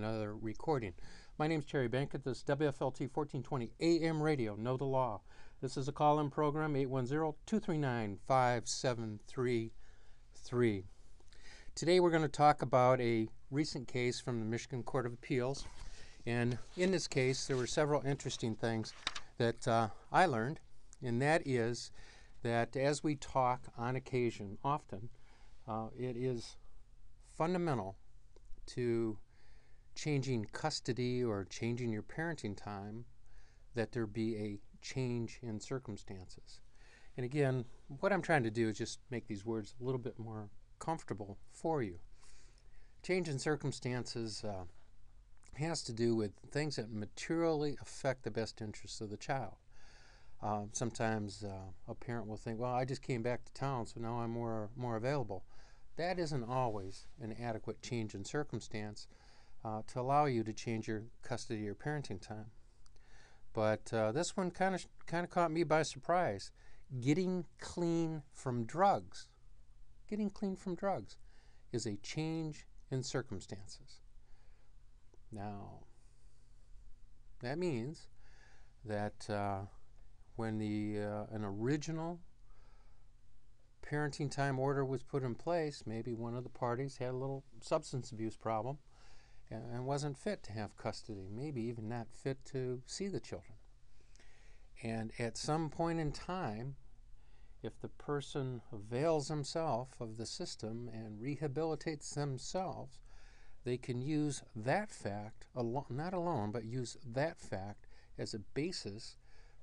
another recording. My name's Terry Bankett. This is WFLT 1420 AM radio. Know the law. This is a call-in program, 810-239-5733. Today we're going to talk about a recent case from the Michigan Court of Appeals. And in this case, there were several interesting things that I learned, and that is that as we talk on occasion, often, it is fundamental to changing custody or changing your parenting time that there be a change in circumstances. And again, what I'm trying to do is just make these words a little bit more comfortable for you. Change in circumstances has to do with things that materially affect the best interests of the child. Sometimes a parent will think, well, I just came back to town, so now I'm more available. That isn't always an adequate change in circumstance to allow you to change your custody or parenting time. But this one kind of caught me by surprise. Getting clean from drugs. Getting clean from drugs is a change in circumstances. Now, that means that when an original parenting time order was put in place, maybe one of the parties had a little substance abuse problem and wasn't fit to have custody, maybe even not fit to see the children. And at some point in time, if the person avails himself of the system and rehabilitates themselves, they can use that fact, not alone, but use that fact as a basis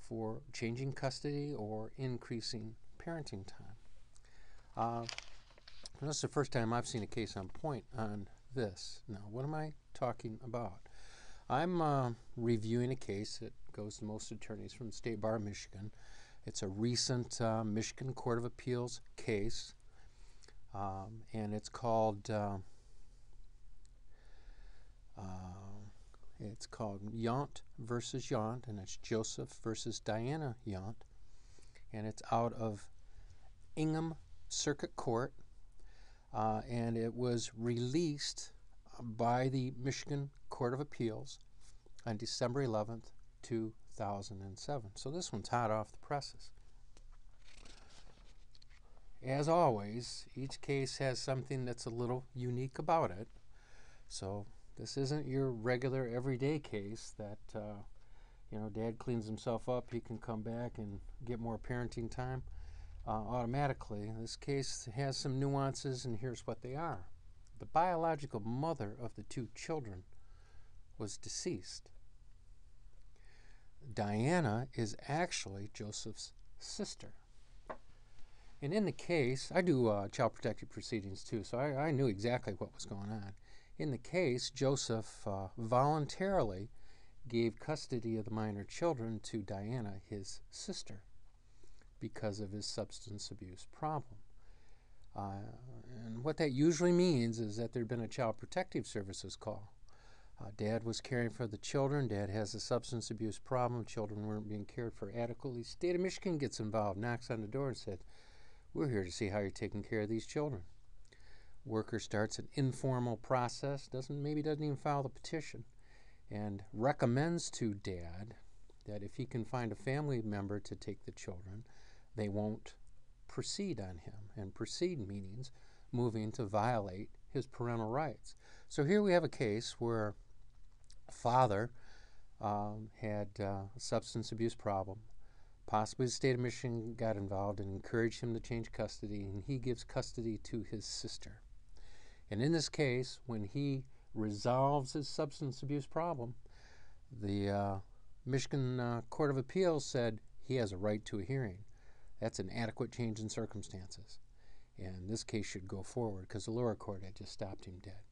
for changing custody or increasing parenting time. This is the first time I've seen a case on point on this. Now, what am I talking about? I'm reviewing a case that goes to most attorneys from the State Bar of Michigan. It's a recent Michigan Court of Appeals case, and it's called Yount versus Yount, and it's Joseph versus Diana Yount, and it's out of Ingham Circuit Court, and it was released by the Michigan Court of Appeals on December 11th, 2007. So this one's hot off the presses. As always, each case has something that's a little unique about it. So this isn't your regular everyday case that, dad cleans himself up, he can come back and get more parenting time automatically. This case has some nuances, and here's what they are. The biological mother of the two children was deceased. Diana is actually Joseph's sister. And in the case, I do child protective proceedings too, so I knew exactly what was going on. In the case, Joseph voluntarily gave custody of the minor children to Diana, his sister, because of his substance abuse problem. And what that usually means is that there had been a child protective services call. Dad was caring for the children. Dad has a substance abuse problem. Children weren't being cared for adequately. State of Michigan gets involved, knocks on the door and said, "We're here to see how you're taking care of these children." Worker starts an informal process, doesn't even file the petition, and recommends to Dad that if he can find a family member to take the children, they won't proceed on him. And proceed means moving to violate his parental rights. So here we have a case where a father had a substance abuse problem. Possibly the state of Michigan got involved and encouraged him to change custody, and he gives custody to his sister. And in this case, when he resolves his substance abuse problem, the Michigan Court of Appeals said he has a right to a hearing. That's an adequate change in circumstances. And this case should go forward because the lower court had just stopped him dead.